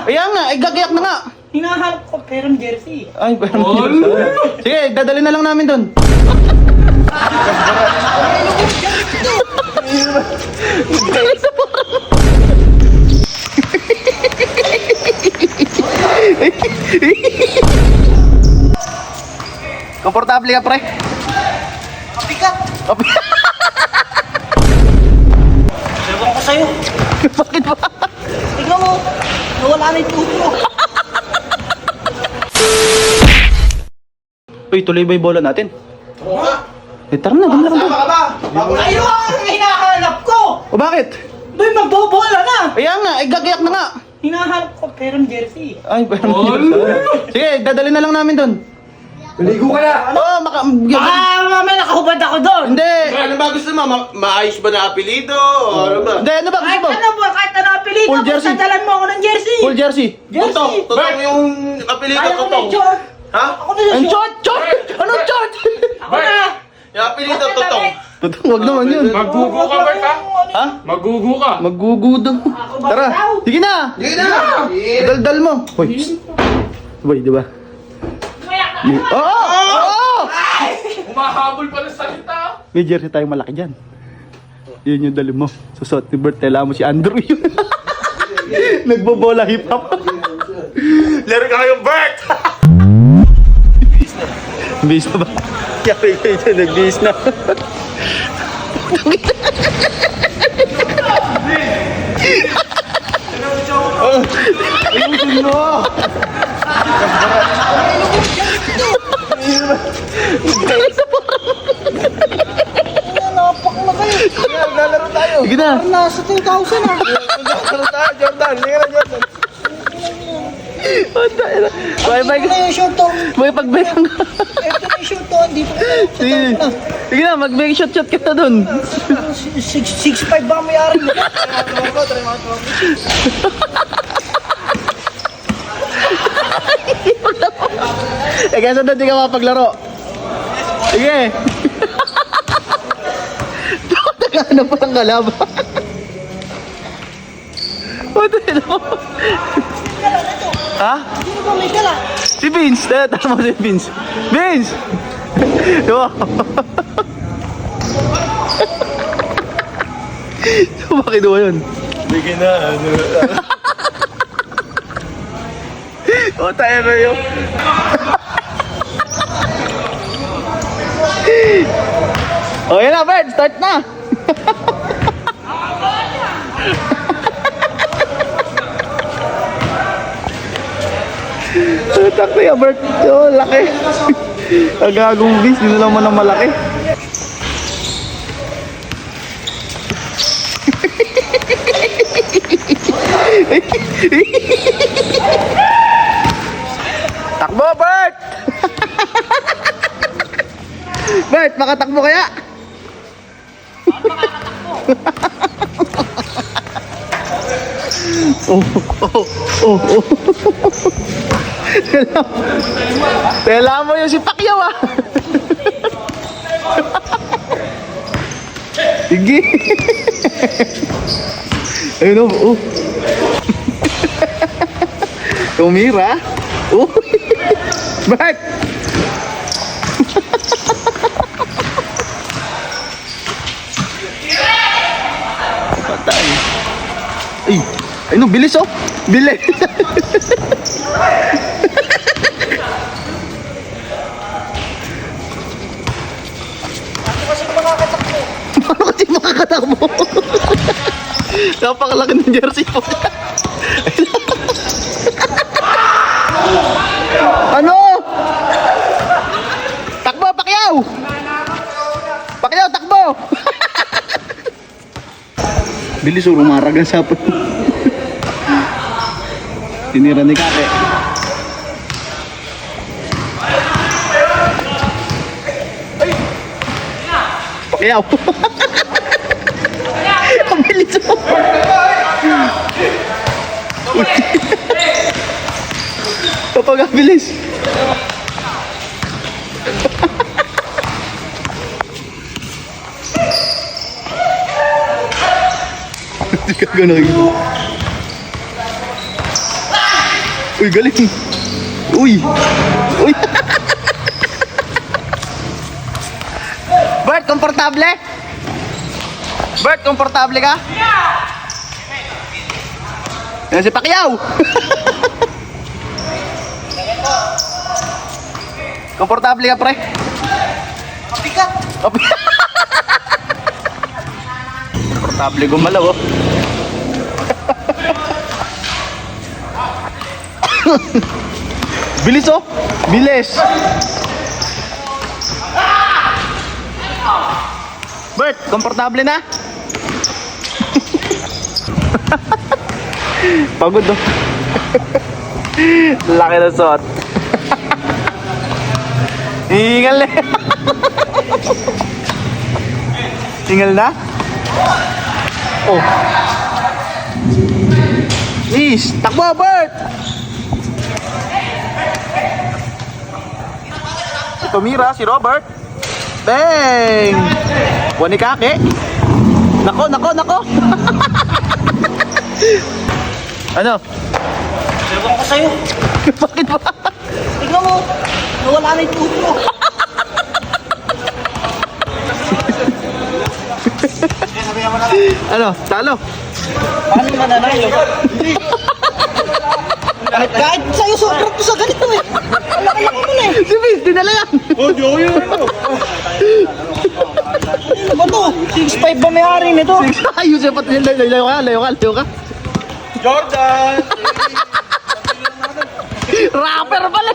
Ayan nga, ay gagayak na nga. Hinahanap ko perang jersey. Ay, pero sige, dadali na lang namin doon. Komportable ka, pre? Kapi ka. Ewan ko sa'yo. Bakit ba? Tignan mo. Nawala na yung tubo. Uy, tuloy ba yung bola natin? Oo nga. Tara na, dun lang doon. Ayun ang hinahanap ko. O bakit? Bay, magbobola na. Ayan nga, ay gagayak na nga. Hinahanap ko perang jersey. Ay, pero sige, dadali na lang namin doon. Maligo ka na! Oo, Mamaya nakahubad ako doon. Hindi! Ano ba gusto mo? Maayos ba na apelido? O ano ba? Hindi, ano ba gusto Kahit mo? ano ba, kahit ano apelido, Full jersey. sadalan mo ako ng jersey. Full jersey. Tutong! Jersey. Tutong yung apelido, Kaya ko na tutong! yung short. Ha? Ako na yung Ang short. short! Anong short? Ako na. Yung apelido, tutong! Totoo, wag naman yun. Magugo ka, Bert, ha? Ha? Magugo ka. Magugudo. Tara, sige na! Sige na! Daldal mo. Hoy, psst. Boy, di ba? Oo! Oo! Humahabol pa ng salita. May jersey tayong malaki dyan. Yun yung dali mo. Susot ni Bert, tela mo si Andrew yun. Nagbobola hip-hop. Laro ka kayong Bert! Bis na ba? Kaya kayo nag-bis na. Ayusin mo! Napakalaki. Lalaro tayo! Sige na! Nasa 2,000 ah. Lalaro tayo, Jordan! Sige na, Jordan! Bye bye! Ito na yung short to. May pagbayang ka. Ito na yung short to. Hindi pa Sige. Sige na, mag-make shot-shot kita dun. 6'5 ba mayari mo? Kaya doon di ka mapaglaro. Sige. Ano pa ang kalaban? Puto na mo. Ha? Sino ba may dala? Si Vince. Tama mo si Vince. Vince! Wow. Bakit mo yun? Bigyan na, ano... O, tayo na yun. O, yun na, Bert. Start na. Takto ya, Bert. O, laki. Ang gagong bis. Dinala mo ng malaki. Takbo, Bert! Bert, makatakbo kaya? Oh, oh, oh, oh. Tela mo yung si Pacquiao ah. Sige. Ayun oh. Tumira. Oh. Bert. Patay. Ay, ay no, bilis oh. Bilis. Paano kasi makakatakbo? Napakalaki ng jersey po. Ano? Takbo, Pacquiao! Pacquiao, takbo! Bilis o, rumarag ang sapon. Tinira ni Kake. Pacquiao! Ang bilis o! Kapag ang bilis. Hindi ka gano'n. Uy, galing. Uy. Uy. Bert, komportable? Bert, komportable ka? Yan si Pacquiao. Komportable ka, pre? Mabigat. Komportable gumalaw, oh. Bilis, oh. Bilis. Bert, komportable na? Pagod, oh. Laki na suot. Hingal eh. Hingal na? Oh. Please, takbo, Bert! Si Tomira, si Robert. Bang! Wanikake. Nako, nako, nako. Ano? Ewan ko sa'yo. Bakit ba? Tingnan mo. Nawala na yung tuhod mo. Ano? Talo? Paano mananalo? Kahit sa'yo, sobrang ko sa ganito eh. Alak-alak mo na eh. Si Vince, dinala yan. Oh, di ako yun, ano? Ano ba to? 6'5 ba may-ari nito? Ayun siya pati. Layo ka, layo ka, layo ka. Jordan! Rapper pala.